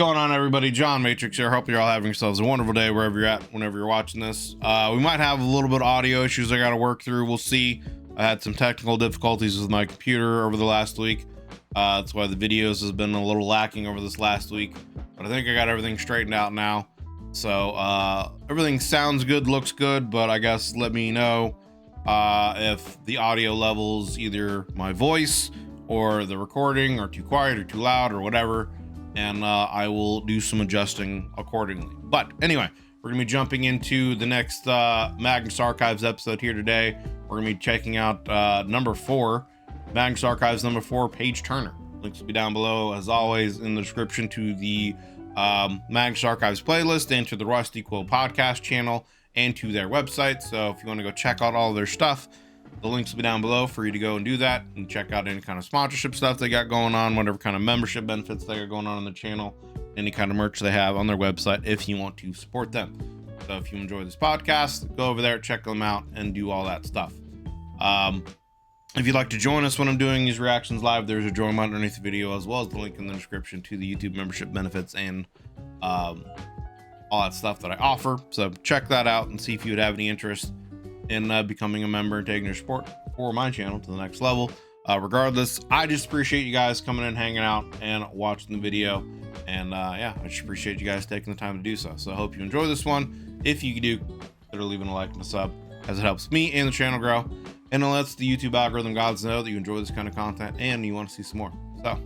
Going on, everybody? John Matrix here. Hope you're all having yourselves a wonderful day wherever you're at, whenever you're watching this. We might have a little bit of audio issues I got to work through. We'll see. I had some technical difficulties with my computer over the last week. That's why the videos has been a little lacking over this last week. But I think I got everything straightened out now. So everything sounds good, looks good, but I guess let me know if the audio levels, either my voice or the recording, are too quiet or too loud or whatever. And I will do some adjusting accordingly. But anyway, we're gonna be jumping into the next Magnus Archives episode here today. We're gonna be checking out number 4, Magnus Archives number 4, Pageturner. Links will be down below, as always, in the description to the Magnus Archives playlist and to the Rusty Quill Podcast channel and to their website. So if you want to go check out all of their stuff, the links will be down below for you to go and do that and check out any kind of sponsorship stuff they got going on, whatever kind of membership benefits they got going on the channel, any kind of merch they have on their website if you want to support them. So if you enjoy this podcast, go over there, check them out, and do all that stuff. If you'd like to join us when I'm doing these reactions live, there's a join button underneath the video, as well as the link in the description to the YouTube membership benefits and all that stuff that I offer. So check that out and see if you would have any interest in becoming a member and taking your support for my channel to the next level. Regardless, I just appreciate you guys coming in, hanging out, and watching the video. And yeah, I just appreciate you guys taking the time to do so. So I hope you enjoy this one. If you do, consider leaving a like and a sub, as it helps me and the channel grow, and it lets the YouTube algorithm gods know that you enjoy this kind of content and you want to see some more. So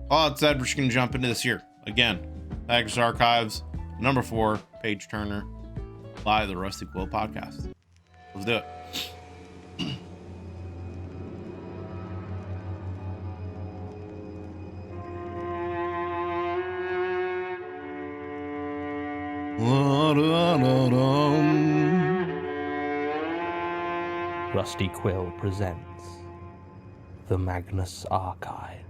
all that said, we're just gonna jump into this here. Again, Magnus Archives number 4, Pageturner, by the Rusty Quill Podcast. Let's do it. Rusty Quill presents the Magnus Archives.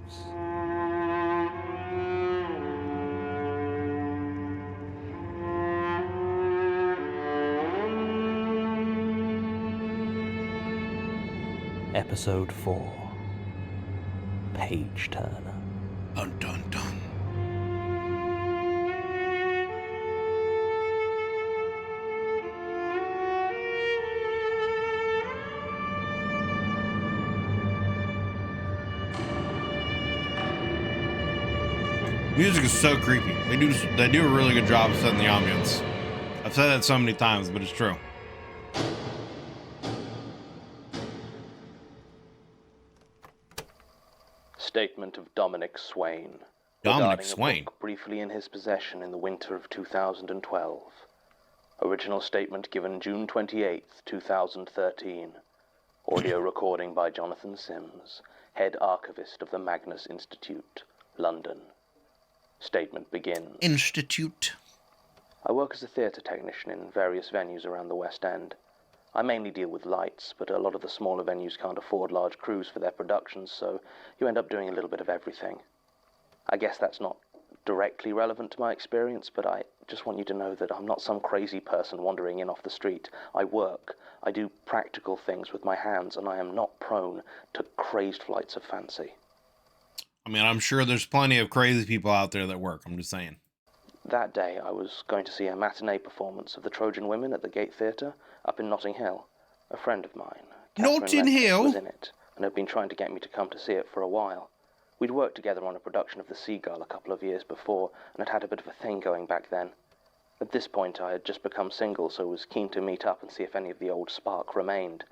Episode 4, Pageturner. Dun dun dun. Music is so creepy. They do a really good job of setting the ambience. I've said that so many times, but it's true. Statement of Dominic Swain. Dominic regarding Swain. A book briefly in his possession in the winter of 2012. Original statement given June 28th, 2013. Audio recording by Jonathan Sims, head archivist of the Magnus Institute, London. Statement begins. Institute. I work as a theatre technician in various venues around the West End. I mainly deal with lights, but a lot of the smaller venues can't afford large crews for their productions, so you end up doing a little bit of everything. I guess that's not directly relevant to my experience, but I just want you to know that I'm not some crazy person wandering in off the street. I work. I do practical things with my hands, and I am not prone to crazed flights of fancy. I mean, I'm sure there's plenty of crazy people out there that work. I'm just saying. That day, I was going to see a matinee performance of the Trojan Women at the Gate Theatre up in Notting Hill. A friend of mine, Notting Hill, was in it, and had been trying to get me to come to see it for a while. We'd worked together on a production of The Seagull a couple of years before, and had had a bit of a thing going back then. At this point, I had just become single, so was keen to meet up and see if any of the old spark remained.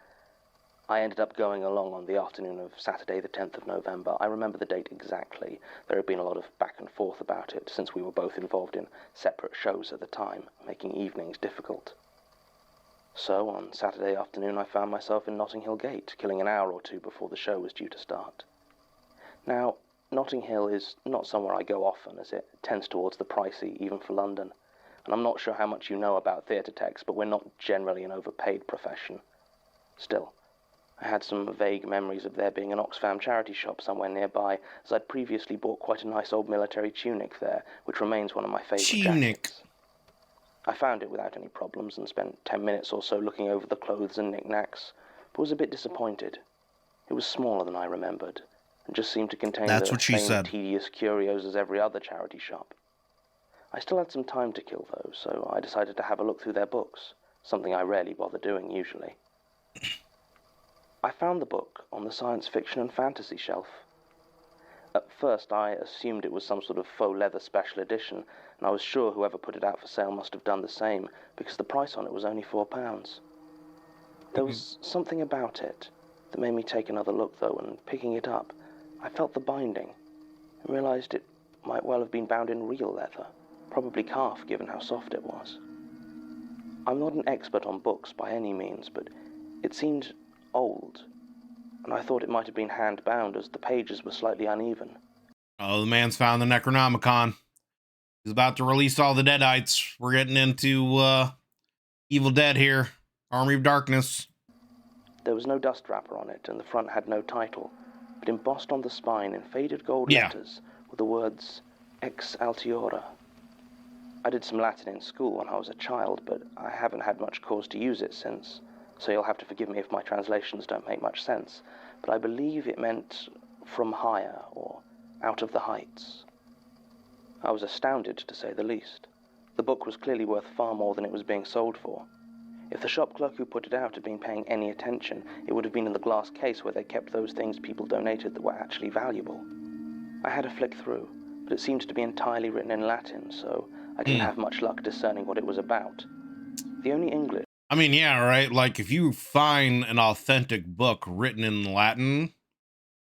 I ended up going along on the afternoon of Saturday the 10th of November. I remember the date exactly. There had been a lot of back and forth about it, since we were both involved in separate shows at the time, making evenings difficult. So, on Saturday afternoon, I found myself in Notting Hill Gate, killing an hour or two before the show was due to start. Now, Notting Hill is not somewhere I go often, as it tends towards the pricey, even for London. And I'm not sure how much you know about theatre techs, but we're not generally an overpaid profession. Still, I had some vague memories of there being an Oxfam charity shop somewhere nearby, as I'd previously bought quite a nice old military tunic there, which remains one of my favourite jackets. I found it without any problems and spent 10 minutes or so looking over the clothes and knickknacks, but was a bit disappointed. It was smaller than I remembered, and just seemed to contain the same tedious curios as every other charity shop. I still had some time to kill, though, so I decided to have a look through their books, something I rarely bother doing usually. I found the book on the science fiction and fantasy shelf. At first, I assumed it was some sort of faux leather special edition, and I was sure whoever put it out for sale must have done the same, because the price on it was only £4. There was something about it that made me take another look, though, and picking it up, I felt the binding, and realized it might well have been bound in real leather, probably calf, given how soft it was. I'm not an expert on books by any means, but it seemed old, and I thought it might have been hand-bound as the pages were slightly uneven. Oh, the man's found the Necronomicon. He's about to release all the Deadites. We're getting into Evil Dead here. Army of Darkness. There was no dust wrapper on it, and the front had no title, but embossed on the spine in faded gold letters were the words Ex Altiora. I did some Latin in school when I was a child, but I haven't had much cause to use it since, so you'll have to forgive me if my translations don't make much sense, but I believe it meant from higher, or out of the heights. I was astounded, to say the least. The book was clearly worth far more than it was being sold for. If the shop clerk who put it out had been paying any attention, it would have been in the glass case where they kept those things people donated that were actually valuable. I had a flick through, but it seemed to be entirely written in Latin, so I didn't have much luck discerning what it was about. The only English... I mean, yeah, right? Like, if you find an authentic book written in Latin,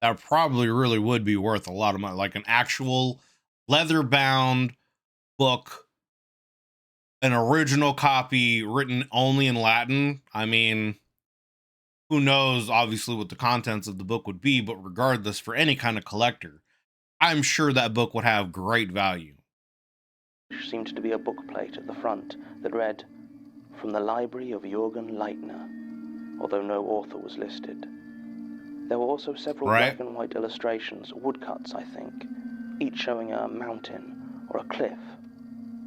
that probably really would be worth a lot of money. Like an actual leather-bound book, an original copy written only in Latin. I mean, who knows, obviously, what the contents of the book would be, but regardless, for any kind of collector, I'm sure that book would have great value. Seemed to be a book plate at the front that read, "From the Library of Jürgen Leitner," although no author was listed. There were also several black and white illustrations, woodcuts, I think, each showing a mountain or a cliff,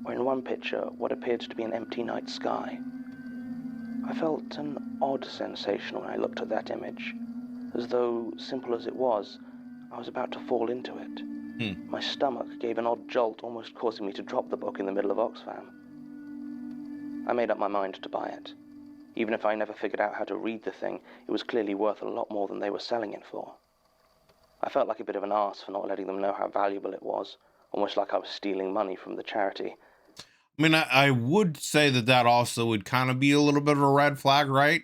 or in one picture what appeared to be an empty night sky. I felt an odd sensation when I looked at that image, as though, simple as it was, I was about to fall into it. My stomach gave an odd jolt, almost causing me to drop the book in the middle of Oxfam. I made up my mind to buy it. Even if I never figured out how to read the thing, it was clearly worth a lot more than they were selling it for. I felt like a bit of an arse for not letting them know how valuable it was, almost like I was stealing money from the charity. I mean, I would say that that also would kind of be a little bit of a red flag, right?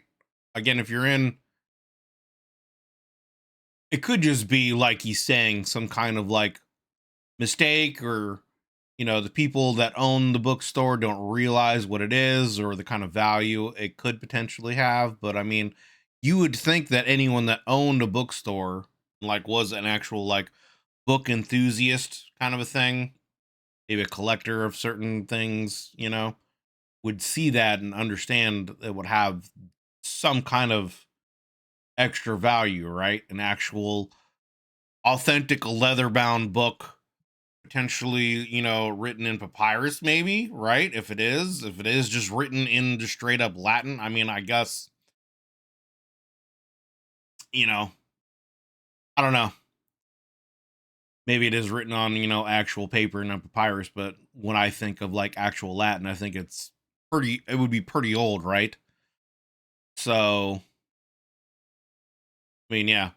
Again, if you're in... It could just be, like he's saying, some kind of, like, mistake, or, you know, the people that own the bookstore don't realize what it is or the kind of value it could potentially have. But I mean, you would think that anyone that owned a bookstore, like, was an actual, like, book enthusiast kind of a thing, maybe a collector of certain things, you know, would see that and understand it would have some kind of extra value, right? An actual authentic leather bound book, potentially, you know, written in papyrus, maybe, right? If it is just written in just straight up Latin, I mean, I guess, you know, I don't know. Maybe it is written on, you know, actual paper and not papyrus, but when I think of like actual Latin, I think it would be pretty old, right? So, I mean, yeah,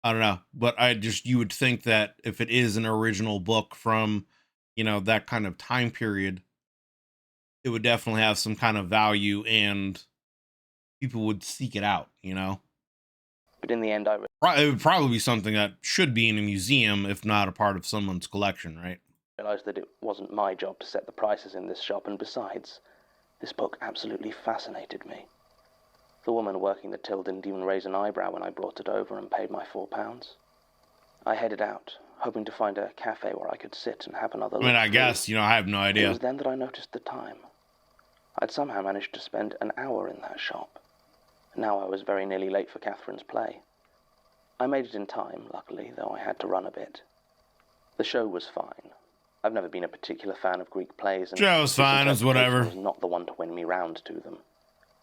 I don't know, but you would think that if it is an original book from, you know, that kind of time period, it would definitely have some kind of value and people would seek it out, you know? But in the end, I It would probably be something that should be in a museum, if not a part of someone's collection, right? realized that it wasn't my job to set the prices in this shop, and besides, this book absolutely fascinated me. The woman working the till didn't even raise an eyebrow when I brought it over and paid my £4. I headed out, hoping to find a cafe where I could sit and have another look. I mean, I through. guess, you know, I have no idea. It was then that I noticed the time. I'd somehow managed to spend an hour in that shop. Now I was very nearly late for Catherine's play. I made it in time, luckily, though I had to run a bit. The show was fine. I've never been a particular fan of Greek plays, and Show was fine, it's whatever. was not the one to win me round to them.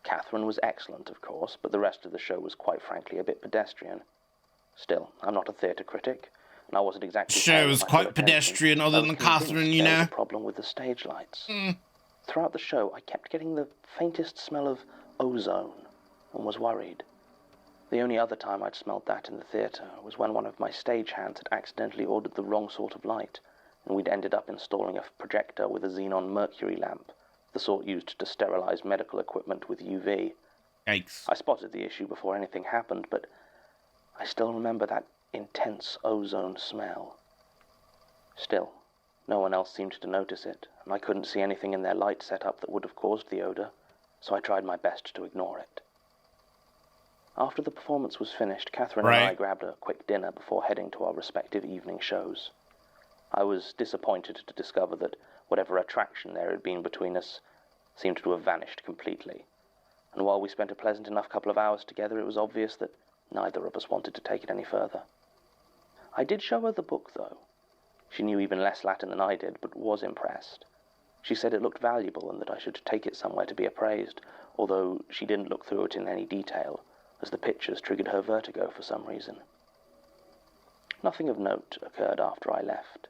Catherine was excellent, of course, but the rest of the show was quite frankly a bit pedestrian. Still, I'm not a theatre critic, and I wasn't exactly Show paying is my full quite attention, pedestrian I other was than convinced Catherine, you there was know. a problem with the stage lights. Mm. Throughout the show, I kept getting the faintest smell of ozone and was worried. The only other time I'd smelled that in the theatre was when one of my stagehands had accidentally ordered the wrong sort of light, and we'd ended up installing a projector with a xenon mercury lamp, the sort used to sterilize medical equipment with UV. Yikes. I spotted the issue before anything happened, but I still remember that intense ozone smell. Still, no one else seemed to notice it, and I couldn't see anything in their light setup that would have caused the odor, so I tried my best to ignore it. After the performance was finished, Catherine and I grabbed a quick dinner before heading to our respective evening shows. I was disappointed to discover that whatever attraction there had been between us seemed to have vanished completely, and while we spent a pleasant enough couple of hours together, it was obvious that neither of us wanted to take it any further. I did show her the book, though. She knew even less Latin than I did, but was impressed. She said it looked valuable and that I should take it somewhere to be appraised, although she didn't look through it in any detail, as the pictures triggered her vertigo for some reason. Nothing of note occurred after I left,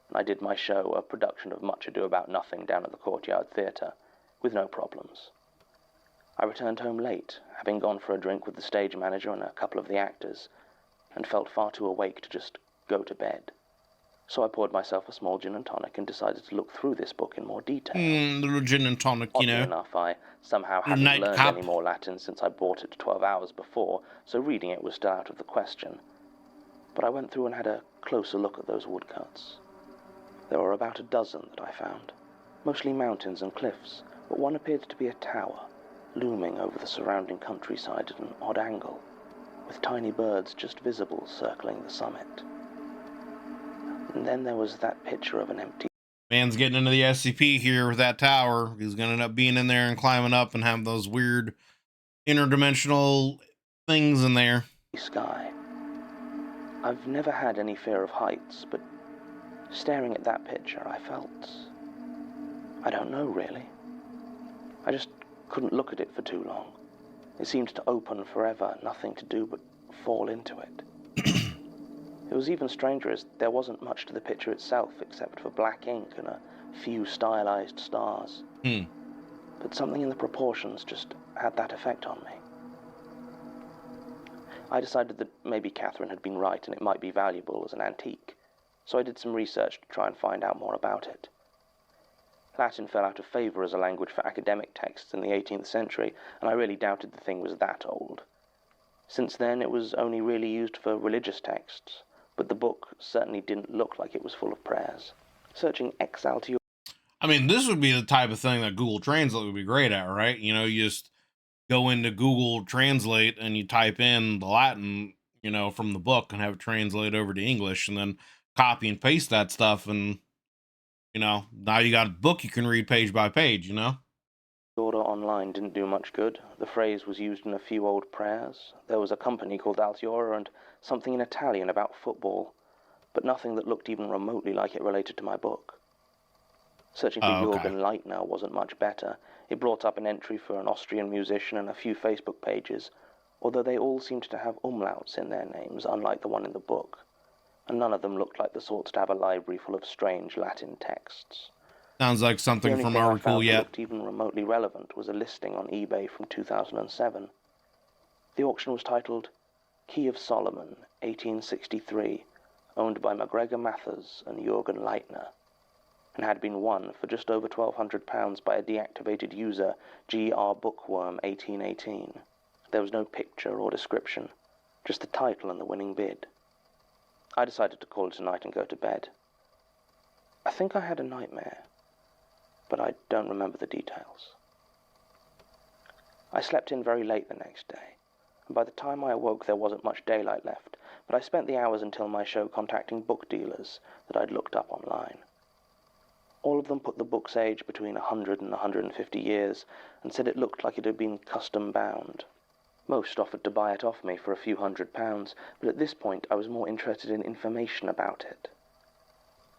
and I did my show, a production of Much Ado About Nothing, down at the Courtyard Theatre, with no problems. I returned home late, having gone for a drink with the stage manager and a couple of the actors, and felt far too awake to just go to bed. So I poured myself a small gin and tonic and decided to look through this book in more detail. Little gin and tonic, you know. Oddly enough, I somehow hadn't learned any more Latin since I bought it 12 hours before, so reading it was still out of the question. But I went through and had a closer look at those woodcuts. There were about a dozen that I found, mostly mountains and cliffs, but one appeared to be a tower, looming over the surrounding countryside at an odd angle, with tiny birds just visible circling the summit. And then there was that picture of an empty... Man's getting into the SCP here with that tower. He's going to end up being in there and climbing up and have those weird interdimensional things in there. ...sky. I've never had any fear of heights, but staring at that picture, I felt... I don't know, really. I just couldn't look at it for too long. It seemed to open forever, nothing to do but fall into it. It was even stranger as there wasn't much to the picture itself except for black ink and a few stylized stars. But something in the proportions just had that effect on me. I decided that maybe Catherine had been right and it might be valuable as an antique, so I did some research to try and find out more about it. Latin fell out of favor as a language for academic texts in the 18th century, and I really doubted the thing was that old. Since then, it was only really used for religious texts, but the book certainly didn't look like it was full of prayers. Searching ex altio... I mean, this would be the type of thing that Google Translate would be great at, right? You know, you just go into Google Translate and you type in the Latin, you know, from the book and have it translate over to English, and then copy and paste that stuff, and, you know, now you got a book you can read page by page, you know? Order online didn't do much good. The phrase was used in a few old prayers. There was a company called Altiora and something in Italian about football, but nothing that looked even remotely like it related to my book. Searching for Jürgen Leitner wasn't much better. It brought up an entry for an Austrian musician and a few Facebook pages, although they all seemed to have umlauts in their names, unlike the one in the book, and none of them looked like the sorts to have a library full of strange Latin texts. Sounds like something from our cool yet. Looked even remotely relevant was a listing on eBay from 2007. The auction was titled Key of Solomon, 1863, owned by MacGregor Mathers and Jürgen Leitner, and had been won for just over £1,200 by a deactivated user, GR Bookworm 1818. There was no picture or description, just the title and the winning bid. I decided to call it a night and go to bed. I think I had a nightmare, but I don't remember the details. I slept in very late the next day, and by the time I awoke there wasn't much daylight left, but I spent the hours until my show contacting book dealers that I'd looked up online. All of them put the book's age between 100 and 150 years and said it looked like it had been custom bound. Most offered to buy it off me for a few £100s, but at this point I was more interested in information about it.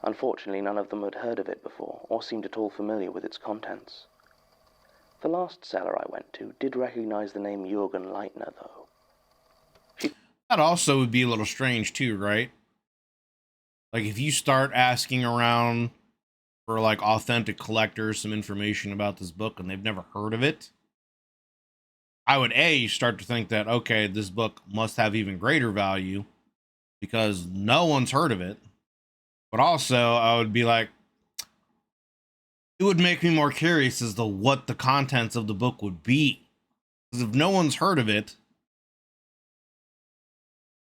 Unfortunately, none of them had heard of it before, or seemed at all familiar with its contents. The last seller I went to did recognize the name Jürgen Leitner, though. That also would be a little strange, too, right? Like, if you start asking around for like authentic collectors some information about this book and they've never heard of it, I would start to think that, okay, this book must have even greater value because no one's heard of it. But also, I would be like, it would make me more curious as to what the contents of the book would be. Because if no one's heard of it,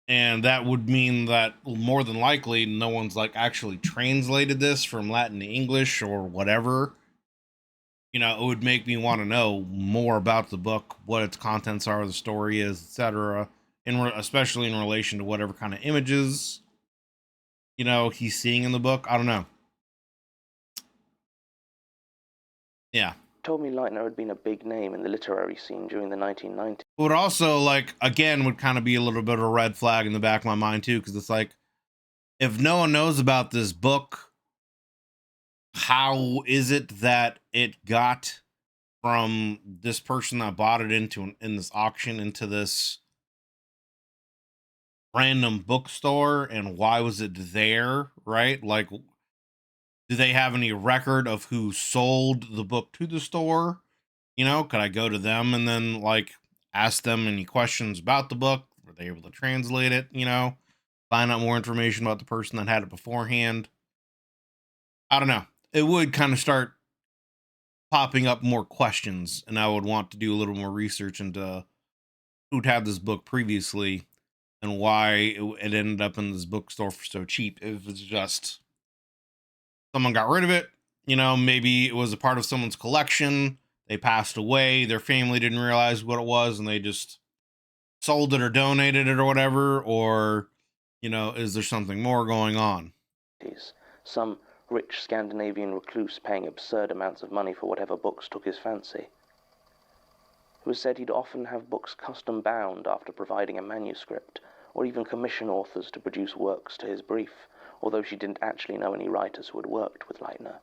and that would mean that more than likely no one's like actually translated this from Latin to English or whatever, it would make me want to know more about the book, what its contents are, the story is, etc. Especially in relation to whatever kind of images, he's seeing in the book. I don't know. Yeah. Told me Leitner had been a big name in the literary scene during the 1990s. It would also, like, again, would kind of be a little bit of a red flag in the back of my mind, too, because it's like, if no one knows about this book, how is it that it got from this person that bought it in this auction into this random bookstore, and why was it there, right? Like, do they have any record of who sold the book to the store? Could I go to them and then like ask them any questions about the book? Were they able to translate it? Find out more information about the person that had it beforehand. I don't know. It would kind of start popping up more questions, and I would want to do a little more research into who'd had this book previously and why it ended up in this bookstore for so cheap. If it's just someone got rid of it, maybe it was a part of someone's collection. They passed away. Their family didn't realize what it was, and they just sold it or donated it or whatever. Or, is there something more going on? Some rich Scandinavian recluse paying absurd amounts of money for whatever books took his fancy. It was said he'd often have books custom bound after providing a manuscript, or even commission authors to produce works to his brief, although she didn't actually know any writers who had worked with Leitner.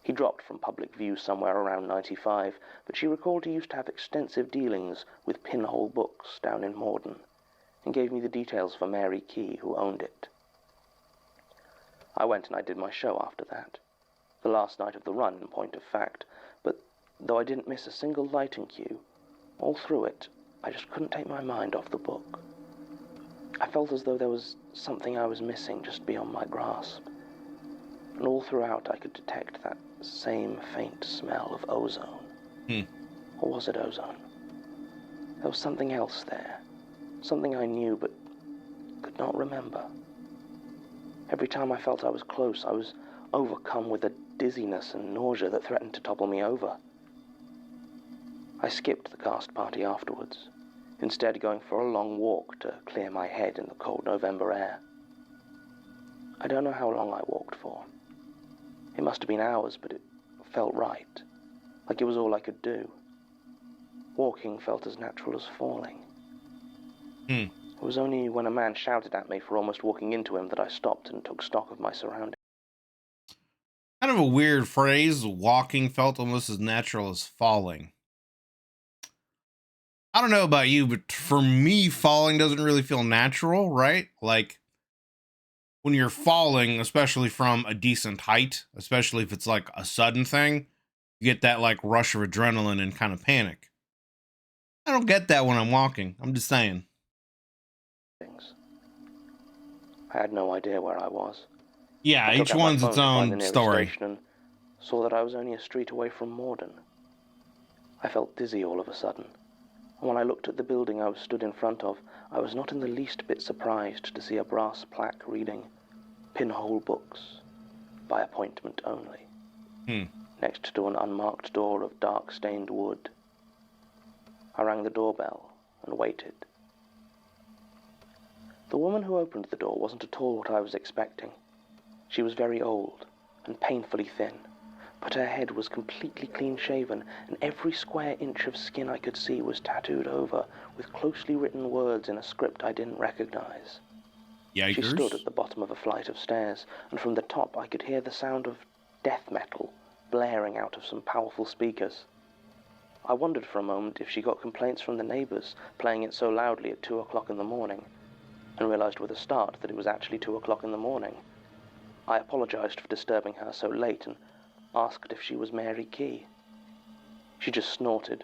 He dropped from public view somewhere around 95, but she recalled he used to have extensive dealings with Pinhole Books down in Morden, and gave me the details for Mary Key, who owned it. I went and I did my show after that, the last night of the run in point of fact, but though I didn't miss a single lighting cue, all through it, I just couldn't take my mind off the book. I felt as though there was something I was missing just beyond my grasp. And all throughout I could detect that same faint smell of ozone. Or was it ozone? There was something else there. Something I knew but could not remember. Every time I felt I was close, I was overcome with a dizziness and nausea that threatened to topple me over. I skipped the cast party afterwards, instead going for a long walk to clear my head in the cold November air. I don't know how long I walked for. It must have been hours, but it felt right, like it was all I could do. Walking felt as natural as falling. It was only when a man shouted at me for almost walking into him that I stopped and took stock of my surroundings. Kind of a weird phrase. Walking felt almost as natural as falling. I don't know about you, but for me, falling doesn't really feel natural, right? Like, when you're falling, especially from a decent height, especially if it's like a sudden thing, you get that like rush of adrenaline and kind of panic. I don't get that when I'm walking. I'm just saying. I had no idea where I was. Yeah, each one's its own story. And saw that I was only a street away from Morden. I felt dizzy all of a sudden, and when I looked at the building I was stood in front of, I was not in the least bit surprised to see a brass plaque reading, "Pinhole Books, by appointment only," next to an unmarked door of dark-stained wood. I rang the doorbell and waited. The woman who opened the door wasn't at all what I was expecting. She was very old and painfully thin, but her head was completely clean-shaven, and every square inch of skin I could see was tattooed over with closely written words in a script I didn't recognize. Yikers. She stood at the bottom of a flight of stairs, and from the top I could hear the sound of death metal blaring out of some powerful speakers. I wondered for a moment if she got complaints from the neighbors playing it so loudly at 2 o'clock in the morning, and realized with a start that it was actually 2 o'clock in the morning. I apologized for disturbing her so late and asked if she was Mary Key. She just snorted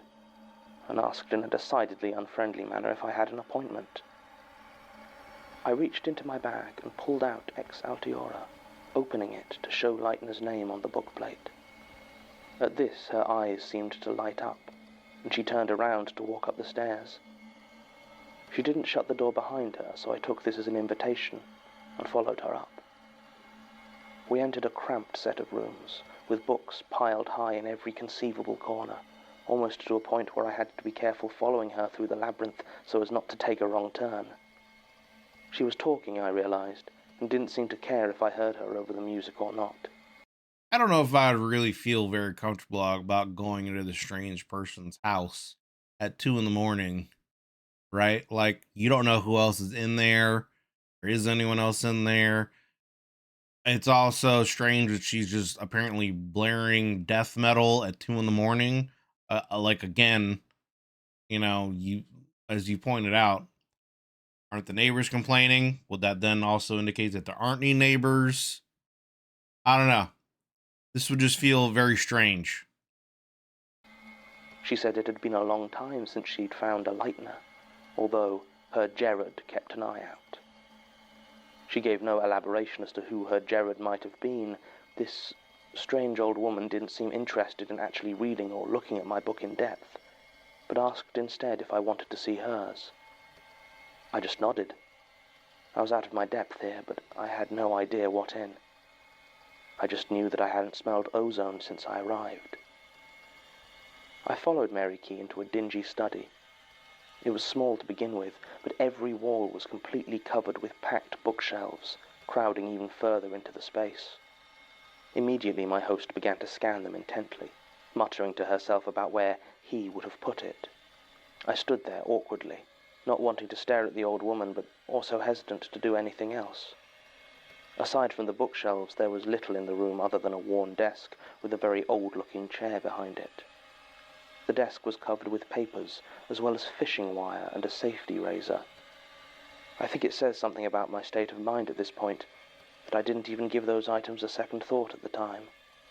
and asked in a decidedly unfriendly manner if I had an appointment. I reached into my bag and pulled out Ex Altiora, opening it to show Leitner's name on the bookplate. At this, her eyes seemed to light up, and she turned around to walk up the stairs. She didn't shut the door behind her, so I took this as an invitation and followed her up. We entered a cramped set of rooms, with books piled high in every conceivable corner, almost to a point where I had to be careful following her through the labyrinth so as not to take a wrong turn. She was talking, I realized, and didn't seem to care if I heard her over the music or not. I don't know if I'd really feel very comfortable about going into the strange person's house at 2 in the morning, right? Like, you don't know who else is in there, or is anyone else in there. It's also strange that she's just apparently blaring death metal at 2 in the morning. Like, again, you, as you pointed out, aren't the neighbors complaining? Would that then also indicate that there aren't any neighbors? I don't know. This would just feel very strange. She said it had been a long time since she'd found a Leitner, although her Gerard kept an eye out. She gave no elaboration as to who her Gerard might have been. This strange old woman didn't seem interested in actually reading or looking at my book in depth, but asked instead if I wanted to see hers. I just nodded. I was out of my depth here, but I had no idea what in. I just knew that I hadn't smelled ozone since I arrived. I followed Mary Key into a dingy study. It was small to begin with, but every wall was completely covered with packed bookshelves, crowding even further into the space. Immediately my host began to scan them intently, muttering to herself about where he would have put it. I stood there awkwardly, not wanting to stare at the old woman, but also hesitant to do anything else. Aside from the bookshelves, there was little in the room other than a worn desk with a very old-looking chair behind it. The desk was covered with papers, as well as fishing wire and a safety razor. I think it says something about my state of mind at this point, that I didn't even give those items a second thought at the time.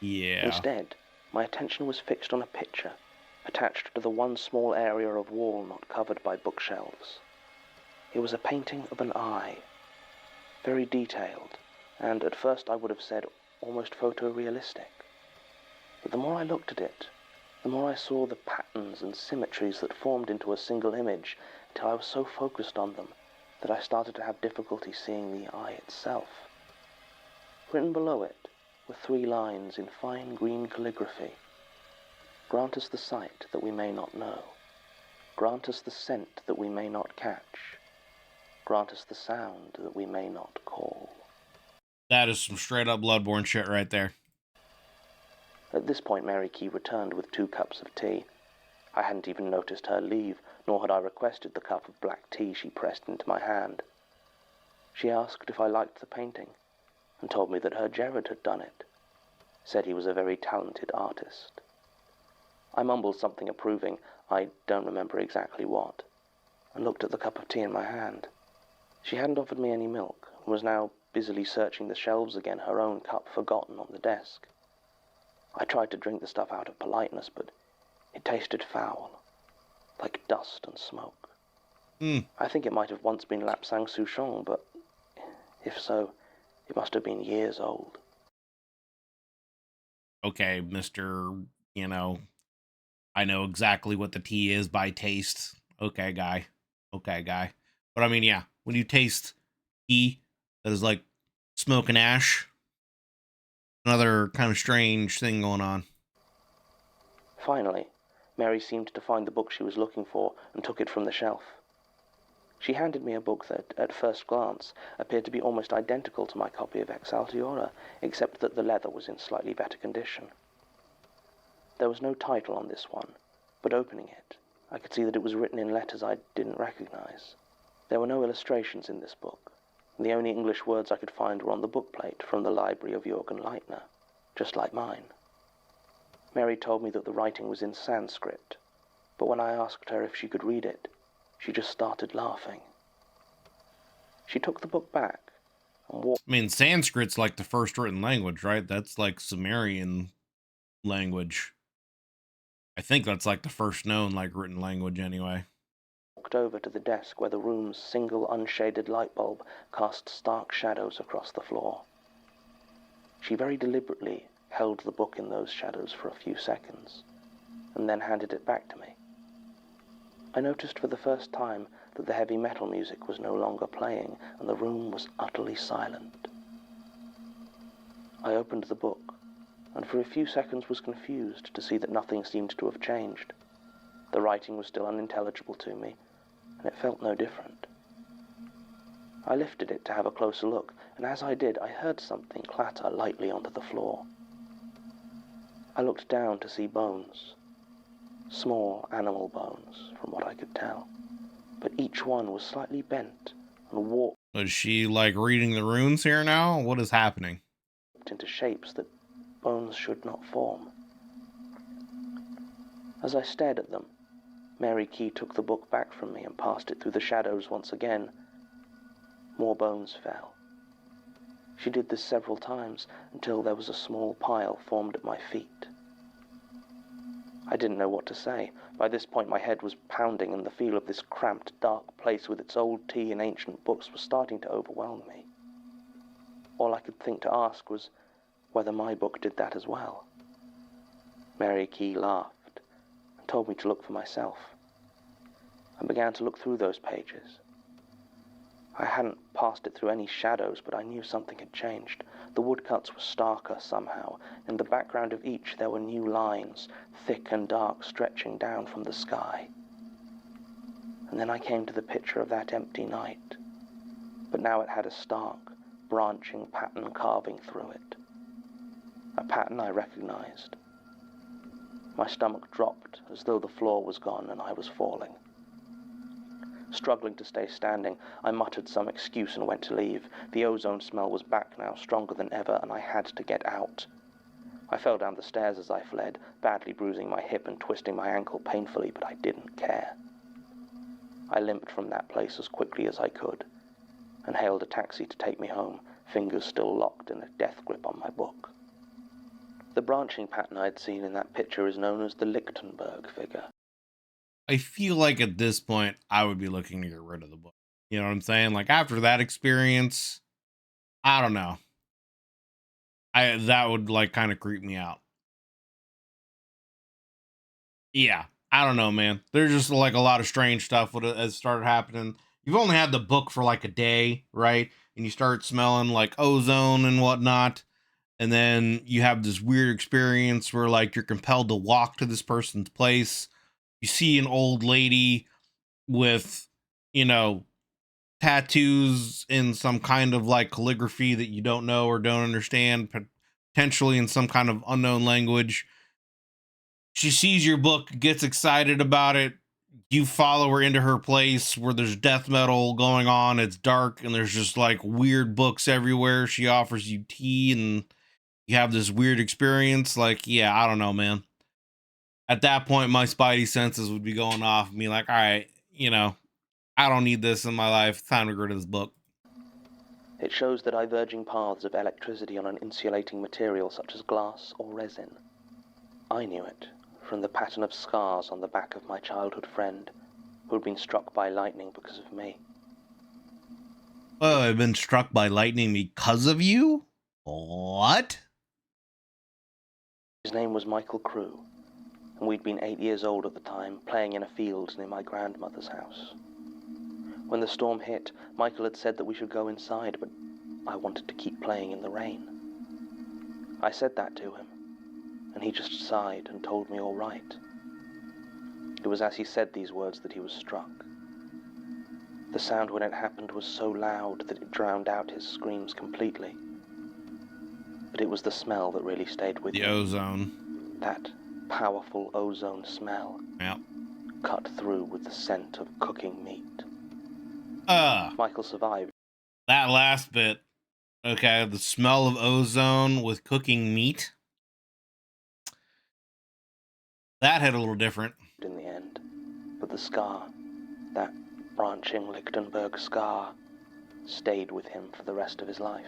Yeah. Instead, my attention was fixed on a picture, attached to the one small area of wall not covered by bookshelves. It was a painting of an eye, very detailed, and at first I would have said almost photorealistic. But the more I looked at it, the more I saw the patterns and symmetries that formed into a single image, until I was so focused on them that I started to have difficulty seeing the eye itself. Written below it were 3 lines in fine green calligraphy. Grant us the sight that we may not know. Grant us the scent that we may not catch. Grant us the sound that we may not call. That is some straight up Bloodborne shit right there. At this point, Mary Key returned with 2 cups of tea. I hadn't even noticed her leave, nor had I requested the cup of black tea she pressed into my hand. She asked if I liked the painting, and told me that her Gerard had done it. Said he was a very talented artist. I mumbled something approving, I don't remember exactly what, and looked at the cup of tea in my hand. She hadn't offered me any milk, and was now busily searching the shelves again, her own cup forgotten on the desk. I tried to drink the stuff out of politeness, but it tasted foul, like dust and smoke. I think it might have once been Lapsang Souchong, but if so, it must have been years old. Okay, Mr., I know exactly what the tea is by taste. Okay, guy. But I mean, yeah, when you taste tea that is like smoke and ash, another kind of strange thing going on. Finally, Mary seemed to find the book she was looking for and took it from the shelf. She handed me a book that, at first glance, appeared to be almost identical to my copy of Ex Altiora, except that the leather was in slightly better condition. There was no title on this one, but opening it, I could see that it was written in letters I didn't recognize. There were no illustrations in this book, and the only English words I could find were on the bookplate from the library of Jürgen Leitner, just like mine. Mary told me that the writing was in Sanskrit, but when I asked her if she could read it, she just started laughing. She took the book back and walked. I mean, Sanskrit's like the first written language, right? That's like Sumerian language. I think that's like the first known like written language anyway. Walked over to the desk where the room's single unshaded light bulb cast stark shadows across the floor. She very deliberately held the book in those shadows for a few seconds, and then handed it back to me. I noticed for the first time that the heavy metal music was no longer playing, and the room was utterly silent. I opened the book, and for a few seconds was confused to see that nothing seemed to have changed. The writing was still unintelligible to me, and it felt no different. I lifted it to have a closer look, and as I did, I heard something clatter lightly onto the floor. I looked down to see bones, small animal bones, from what I could tell, but each one was slightly bent and warped. Is she like reading the runes here now? What is happening? Into shapes that bones should not form. As I stared at them, Mary Key took the book back from me and passed it through the shadows once again. More bones fell. She did this several times until there was a small pile formed at my feet. I didn't know what to say. By this point my head was pounding, and the feel of this cramped, dark place with its old tea and ancient books was starting to overwhelm me. All I could think to ask was whether my book did that as well. Mary Key laughed and told me to look for myself. I began to look through those pages. I hadn't passed it through any shadows, but I knew something had changed. The woodcuts were starker somehow. In the background of each there were new lines, thick and dark, stretching down from the sky. And then I came to the picture of that empty night. But now it had a stark, branching pattern carving through it. A pattern I recognized. My stomach dropped as though the floor was gone and I was falling. Struggling to stay standing, I muttered some excuse and went to leave. The ozone smell was back now, stronger than ever, and I had to get out. I fell down the stairs as I fled, badly bruising my hip and twisting my ankle painfully, but I didn't care. I limped from that place as quickly as I could, and hailed a taxi to take me home, fingers still locked in a death grip on my book. The branching pattern I'd seen in that picture is known as the Lichtenberg figure. I feel like at this point, I would be looking to get rid of the book. You know what I'm saying? Like after that experience, I don't know. That would like kind of creep me out. Yeah, I don't know, man. There's just like a lot of strange stuff has started happening. You've only had the book for like a day, right? And you start smelling like ozone and whatnot. And then you have this weird experience where like you're compelled to walk to this person's place. You see an old lady with, you know, tattoos in some kind of like calligraphy that you don't know or don't understand, potentially in some kind of unknown language. She sees your book, gets excited about it. You follow her into her place where there's death metal going on. It's dark and there's just like weird books everywhere. She offers you tea and you have this weird experience. Like, yeah, I don't know, man. At that point, my spidey senses would be going off and be like, all right, you know, I don't need this in my life. It's time to get rid of this book. It shows the diverging paths of electricity on an insulating material such as glass or resin. I knew it from the pattern of scars on the back of my childhood friend who had been struck by lightning because of me. Oh, I've been struck by lightning because of you? What? His name was Michael Crew, and we'd been 8 years old at the time, playing in a field near my grandmother's house. When the storm hit, Michael had said that we should go inside, but I wanted to keep playing in the rain. I said that to him, and he just sighed and told me all right. It was as he said these words that he was struck. The sound when it happened was so loud that it drowned out his screams completely. But it was the smell that really stayed with me. The ozone. That powerful ozone smell. Yep. Cut through with the scent of cooking meat. Michael survived. That last bit. Okay, the smell of ozone with cooking meat. That hit a little different. In the end. But the scar, that branching Lichtenberg scar, stayed with him for the rest of his life.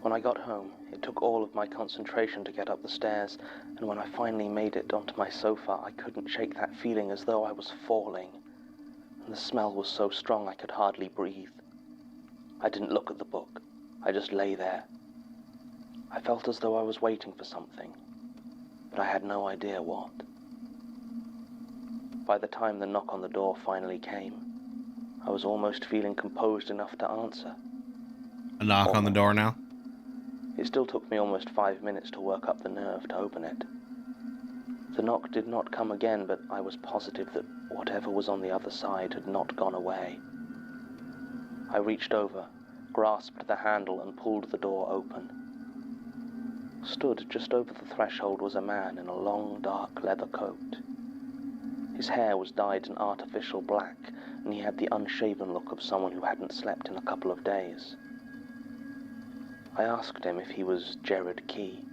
When I got home, it took all of my concentration to get up the stairs, and when I finally made it onto my sofa, I couldn't shake that feeling as though I was falling, and the smell was so strong I could hardly breathe. I didn't look at the book. I just lay there. I felt as though I was waiting for something, but I had no idea what. By the time the knock on the door finally came, I was almost feeling composed enough to answer. A knock on the door now? It still took me almost 5 minutes to work up the nerve to open it. The knock did not come again, but I was positive that whatever was on the other side had not gone away. I reached over, grasped the handle, and pulled the door open. Stood just over the threshold was a man in a long, dark leather coat. His hair was dyed an artificial black, and he had the unshaven look of someone who hadn't slept in a couple of days. I asked him if he was Jared Key.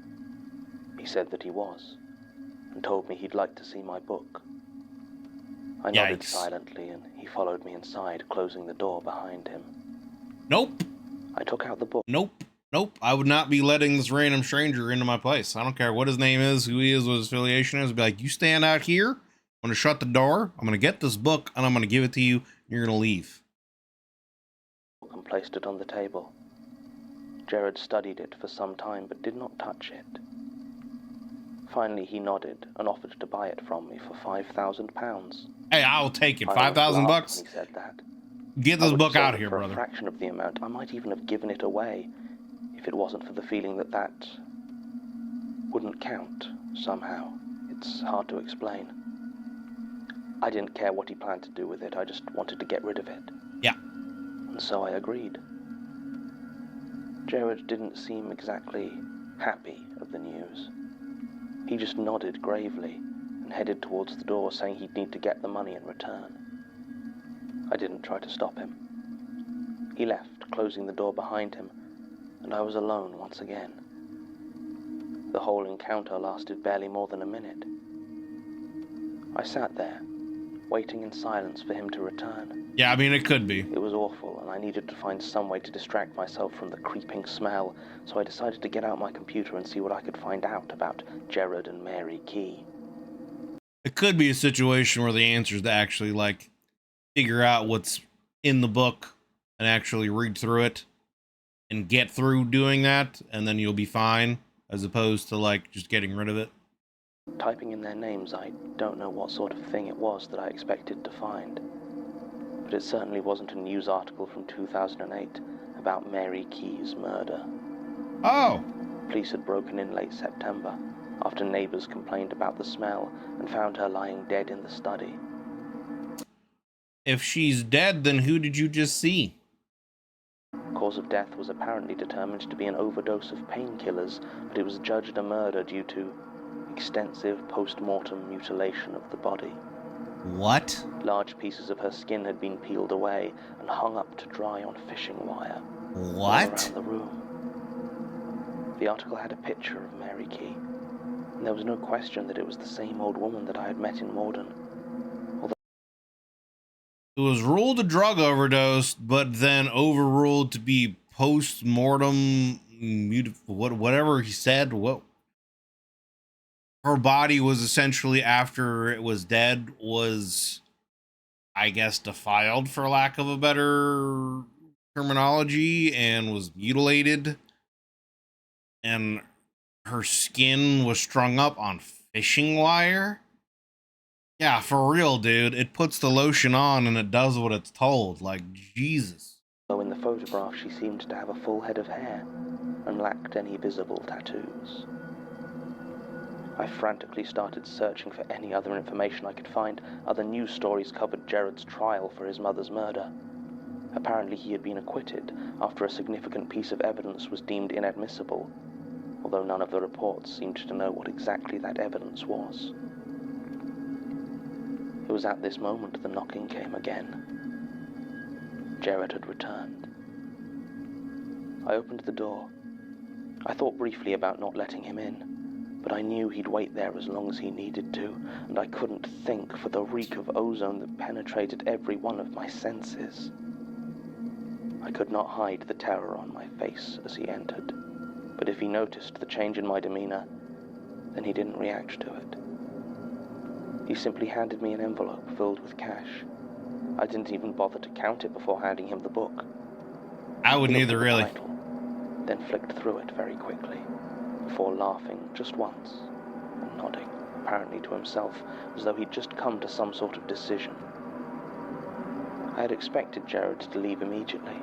He said that he was, and told me he'd like to see my book. I nodded silently, and he followed me inside, closing the door behind him. Nope. I took out the book. Nope. I would not be letting this random stranger into my place. I don't care what his name is, who he is, what his affiliation is. I'd be like, you stand out here. I'm going to shut the door. I'm going to get this book, and I'm going to give it to you. And you're going to leave. And placed it on the table. Jared studied it for some time, but did not touch it. Finally, he nodded and offered to buy it from me for £5,000. Hey, I'll take it. $5,000. He said that. Get this book out of here, brother. For a fraction of the amount, I might even have given it away if it wasn't for the feeling that that wouldn't count somehow. It's hard to explain. I didn't care what he planned to do with it. I just wanted to get rid of it. Yeah. And so I agreed. Jared didn't seem exactly happy of the news. He just nodded gravely and headed towards the door, saying he'd need to get the money in return. I didn't try to stop him. He left, closing the door behind him, and I was alone once again. The whole encounter lasted barely more than a minute. I sat there, waiting in silence for him to return. Yeah, I mean, it could be. It was awful, and I needed to find some way to distract myself from the creeping smell, so I decided to get out my computer and see what I could find out about Jared and Mary Key. It could be a situation where the answer is to actually, like, figure out what's in the book and actually read through it and get through doing that, and then you'll be fine, as opposed to, like, just getting rid of it. Typing in their names, I don't know what sort of thing it was that I expected to find. But it certainly wasn't a news article from 2008 about Mary Key's murder. Oh! Police had broken in late September after neighbors complained about the smell and found her lying dead in the study. If she's dead, then who did you just see? Cause of death was apparently determined to be an overdose of painkillers, but it was judged a murder due to extensive post-mortem mutilation of the body. What? Large pieces of her skin had been peeled away and hung up to dry on fishing wire. What? All around the room. The article had a picture of Mary Key, and there was no question that it was the same old woman that I had met in Morden. It was ruled a drug overdose, but then overruled to be post-mortem, whatever he said. What? Her body was essentially, after it was dead, was, I guess, defiled, for lack of a better terminology, and was mutilated. And her skin was strung up on fishing wire. Yeah, for real, dude. It puts the lotion on and it does what it's told. Like, Jesus. Though in the photograph she seemed to have a full head of hair and lacked any visible tattoos. I frantically started searching for any other information I could find. Other news stories covered Jared's trial for his mother's murder. Apparently he had been acquitted after a significant piece of evidence was deemed inadmissible, although none of the reports seemed to know what exactly that evidence was. It was at this moment the knocking came again. Jared had returned. I opened the door. I thought briefly about not letting him in, but I knew he'd wait there as long as he needed to, and I couldn't think for the reek of ozone that penetrated every one of my senses. I could not hide the terror on my face as he entered, but if he noticed the change in my demeanor, then he didn't react to it. He simply handed me an envelope filled with cash. I didn't even bother to count it before handing him the book. I wouldn't He looked either, at the really. title, then flicked through it very quickly, before laughing just once and nodding, apparently to himself, as though he'd just come to some sort of decision. I had expected Jared to leave immediately,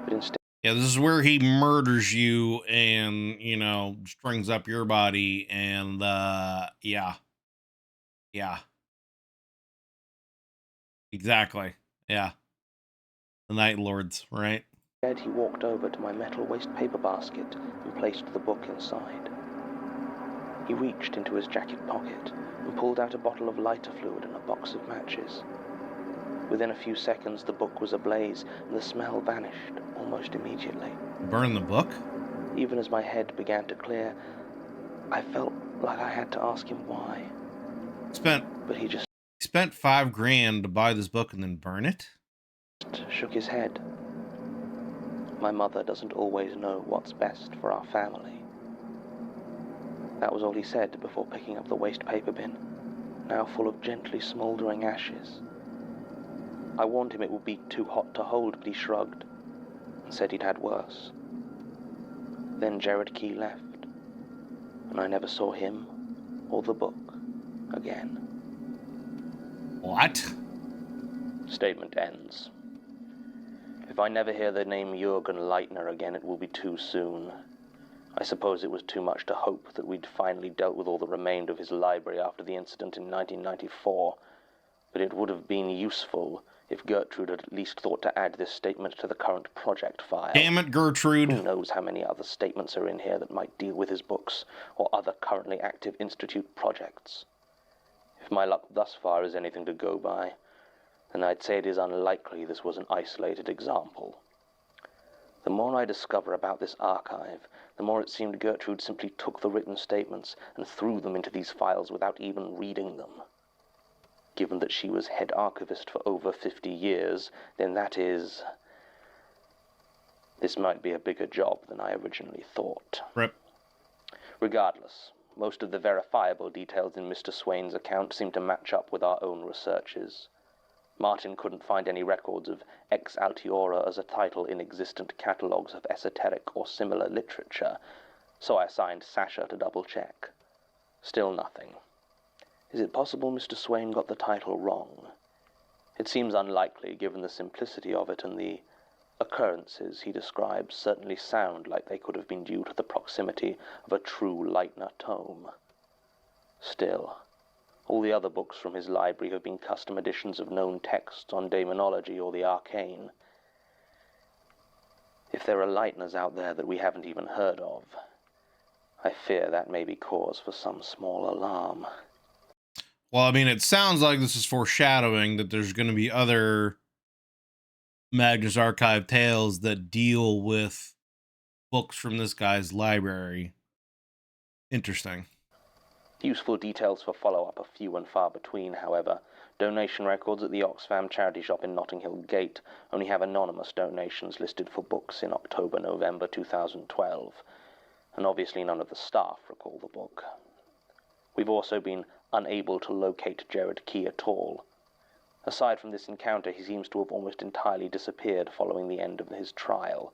but instead... Yeah, this is where he murders you and, you know, strings up your body and, yeah. Yeah. Exactly. Yeah. The Night Lords, right? Instead, he walked over to my metal waste paper basket and placed the book inside. He reached into his jacket pocket and pulled out a bottle of lighter fluid and a box of matches. Within a few seconds, the book was ablaze, and the smell vanished almost immediately. Burn the book? Even as my head began to clear, I felt like I had to ask him why. But he just spent $5,000 to buy this book and then burn it? shook his head. My mother doesn't always know what's best for our family. That was all he said before picking up the waste paper bin, now full of gently smouldering ashes. I warned him it would be too hot to hold, but he shrugged and said he'd had worse. Then Jared Key left, and I never saw him or the book again. What? Statement ends. If I never hear the name Jürgen Leitner again, it will be too soon. I suppose it was too much to hope that we'd finally dealt with all that remained of his library after the incident in 1994, but it would have been useful if Gertrude had at least thought to add this statement to the current project file. Damn it, Gertrude. Who knows how many other statements are in here that might deal with his books or other currently active Institute projects. If my luck thus far is anything to go by, then I'd say it is unlikely this was an isolated example. The more I discover about this archive, the more it seemed Gertrude simply took the written statements and threw them into these files without even reading them. Given that she was head archivist for over 50 years, then this might be a bigger job than I originally thought. Rip. Regardless, most of the verifiable details in Mr. Swain's account seem to match up with our own researches. Martin couldn't find any records of Ex Altiora as a title in existent catalogues of esoteric or similar literature, so I assigned Sasha to double-check. Still nothing. Is it possible Mr. Swain got the title wrong? It seems unlikely, given the simplicity of it, and the occurrences he describes certainly sound like they could have been due to the proximity of a true Leitner tome. Still, all the other books from his library have been custom editions of known texts on demonology or the arcane. If there are Leitners out there that we haven't even heard of, I fear that may be cause for some small alarm. Well, I mean, it sounds like this is foreshadowing that there's going to be other Magnus Archive tales that deal with books from this guy's library. Interesting. Useful details for follow-up are few and far between, however. Donation records at the Oxfam charity shop in Notting Hill Gate only have anonymous donations listed for books in October-November 2012, and obviously none of the staff recall the book. We've also been unable to locate Jared Key at all. Aside from this encounter, he seems to have almost entirely disappeared following the end of his trial.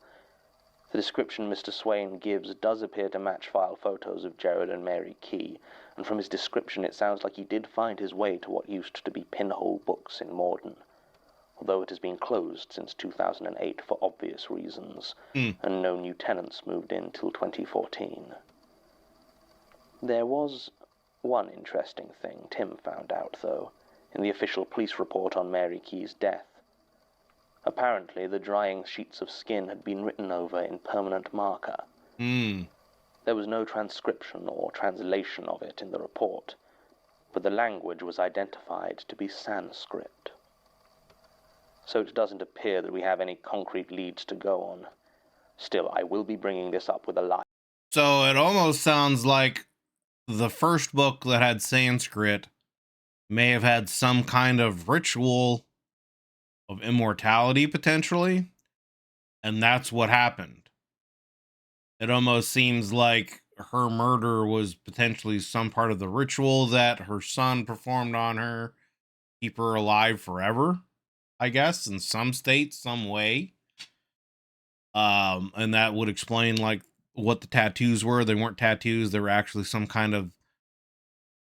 The description Mr. Swain gives does appear to match file photos of Jared and Mary Key, and from his description it sounds like he did find his way to what used to be Pinhole Books in Morden, although it has been closed since 2008 for obvious reasons, and no new tenants moved in till 2014. There was one interesting thing Tim found out, though, in the official police report on Mary Key's death. Apparently, the drying sheets of skin had been written over in permanent marker. There was no transcription or translation of it in the report, but the language was identified to be Sanskrit. So it doesn't appear that we have any concrete leads to go on. Still, I will be bringing this up with a lie. So it almost sounds like the first book that had Sanskrit may have had some kind of ritual of immortality, potentially. and that's what happened. It almost seems like her murder was potentially some part of the ritual that her son performed on her, keep her alive forever, I guess, in some state, some way. And that would explain like what the tattoos were. They weren't tattoos, they were actually some kind of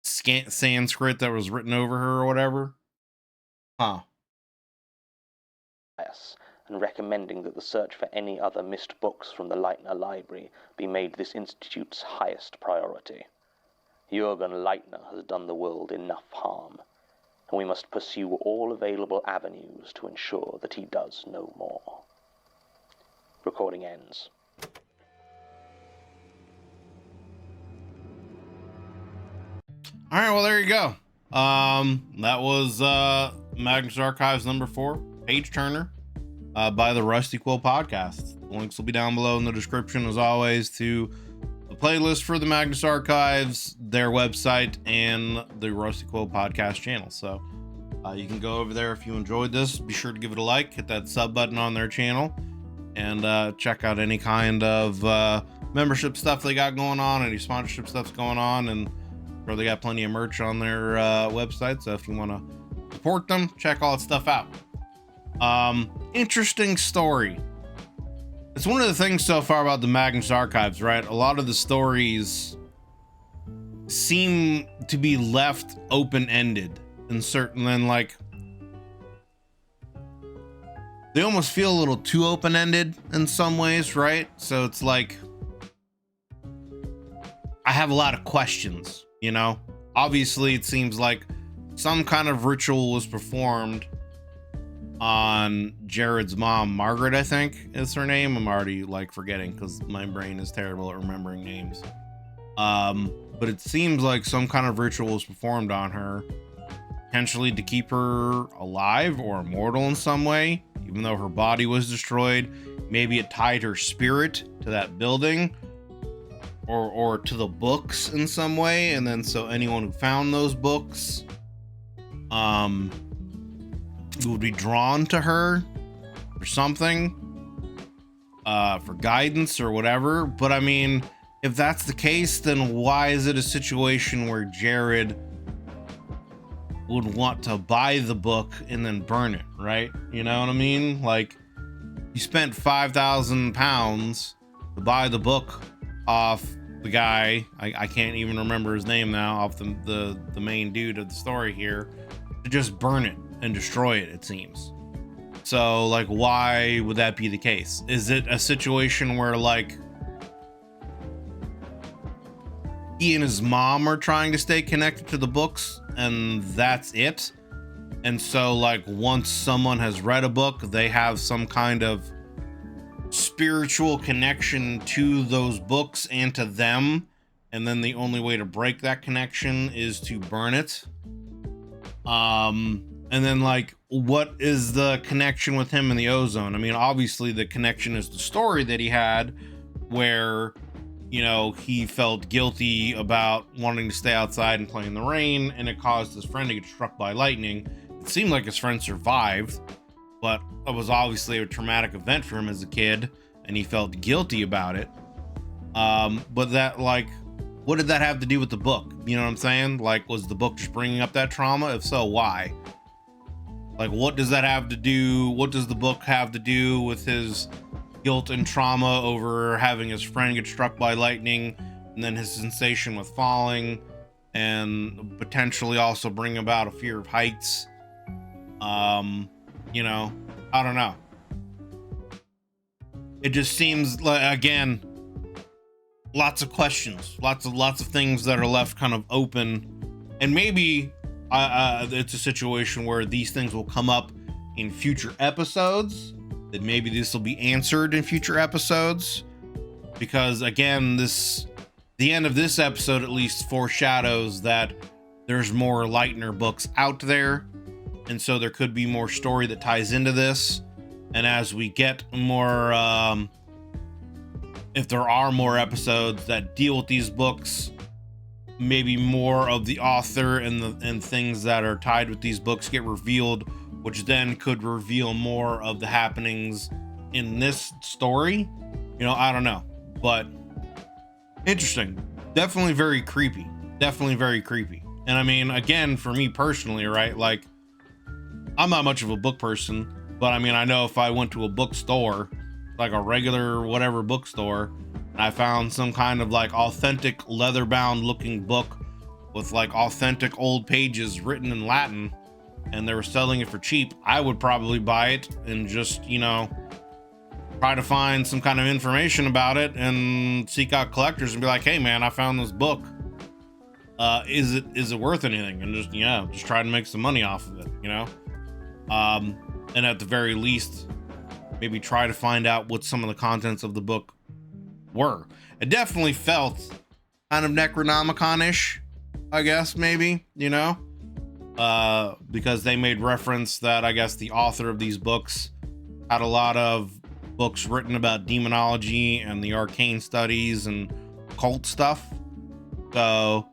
Sanskrit that was written over her or whatever. Huh. And recommending that the search for any other missed books from the Leitner Library be made this institute's highest priority. Jürgen Leitner has done the world enough harm, and we must pursue all available avenues to ensure that he does no more. Recording ends. All right, well, there you go. That was Magnus Archives number 4, Pageturner, by the Rusty Quill Podcasts. The links will be down below in the description, as always, to the playlist for the Magnus Archives, their website, and the Rusty Quill Podcast channel. So you can go over there if you enjoyed this. Be sure to give it a like, hit that sub button on their channel, and check out any kind of membership stuff they got going on, any sponsorship stuff's going on, and they got plenty of merch on their website. So if you want to support them, check all that stuff out. Interesting story. It's one of the things so far about the Magnus Archives, right? A lot of the stories seem to be left open-ended, and then like they almost feel a little too open-ended in some ways, right? So it's like I have a lot of questions. You know, obviously it seems like some kind of ritual was performed on Jared's mom, Margaret, I think is her name. I'm already like forgetting because my brain is terrible at remembering names. But it seems like some kind of ritual was performed on her, potentially to keep her alive or immortal in some way, even though her body was destroyed. Maybe it tied her spirit to that building, or to the books in some way, and then so anyone who found those books would be drawn to her or something, for guidance or whatever. But I mean, if that's the case, then why is it a situation where Jared would want to buy the book and then burn it, right? You know what I mean? Like, you spent £5,000 to buy the book off the guy, I can't even remember his name now, off the main dude of the story here, to just burn it and destroy it, it seems. So like, why would that be the case? Is it a situation where like he and his mom are trying to stay connected to the books and that's it? And so like once someone has read a book, they have some kind of spiritual connection to those books and to them, and then the only way to break that connection is to burn it. And then like, what is the connection with him and the ozone? I mean, obviously the connection is the story that he had where, you know, he felt guilty about wanting to stay outside and play in the rain, and it caused his friend to get struck by lightning. It seemed like his friend survived, but it was obviously a traumatic event for him as a kid, and he felt guilty about it. But that, like, what did that have to do with the book? You know what I'm saying? Like, was the book just bringing up that trauma? If so, why? Like, what does that have to do? What does the book have to do with his guilt and trauma over having his friend get struck by lightning, and then his sensation with falling, and potentially also bring about a fear of heights? You know, I don't know. It just seems like, again, lots of questions, lots of things that are left kind of open, and maybe it's a situation where these things will come up in future episodes, that maybe this will be answered in future episodes, because again, the end of this episode at least foreshadows that there's more Leitner books out there, and so there could be more story that ties into this. And as we get more, if there are more episodes that deal with these books, maybe more of the author and things that are tied with these books get revealed, which then could reveal more of the happenings in this story, you know, I don't know, but interesting. Definitely very creepy. Definitely very creepy. And I mean, again, for me personally, right? Like, I'm not much of a book person, but I mean, I know if I went to a bookstore, like a regular whatever bookstore, and I found some kind of like authentic leather-bound looking book with like authentic old pages written in Latin, and they were selling it for cheap, I would probably buy it and just, you know, try to find some kind of information about it and seek out collectors and be like, hey man, I found this book. Is it worth anything? And just, yeah, just try to make some money off of it, you know? And at the very least, maybe try to find out what some of the contents of the book were. It definitely felt kind of Necronomicon-ish, I guess, maybe, you know? Because they made reference that I guess the author of these books had a lot of books written about demonology and the arcane studies and cult stuff. So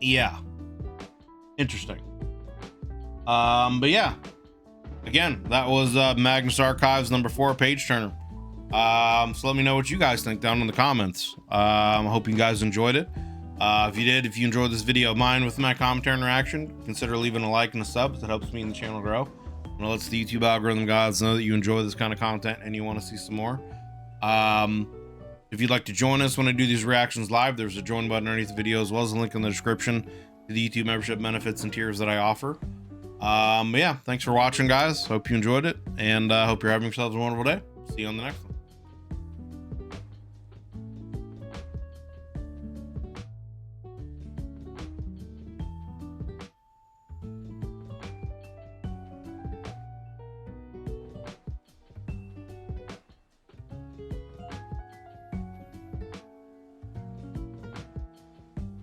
yeah, interesting. But yeah, again, that was Magnus Archives #4, Pageturner. So let me know what you guys think down in the comments. I hope you guys enjoyed it. If you enjoyed this video of mine with my commentary interaction, consider leaving a like and a sub. That helps me and the channel grow. And it lets the YouTube algorithm gods know that you enjoy this kind of content and you want to see some more. If you'd like to join us when I do these reactions live, there's a join button underneath the video, as well as a link in the description to the YouTube membership benefits and tiers that I offer. But yeah, thanks for watching, guys. Hope you enjoyed it, and hope you're having yourselves a wonderful day. See you on the next one.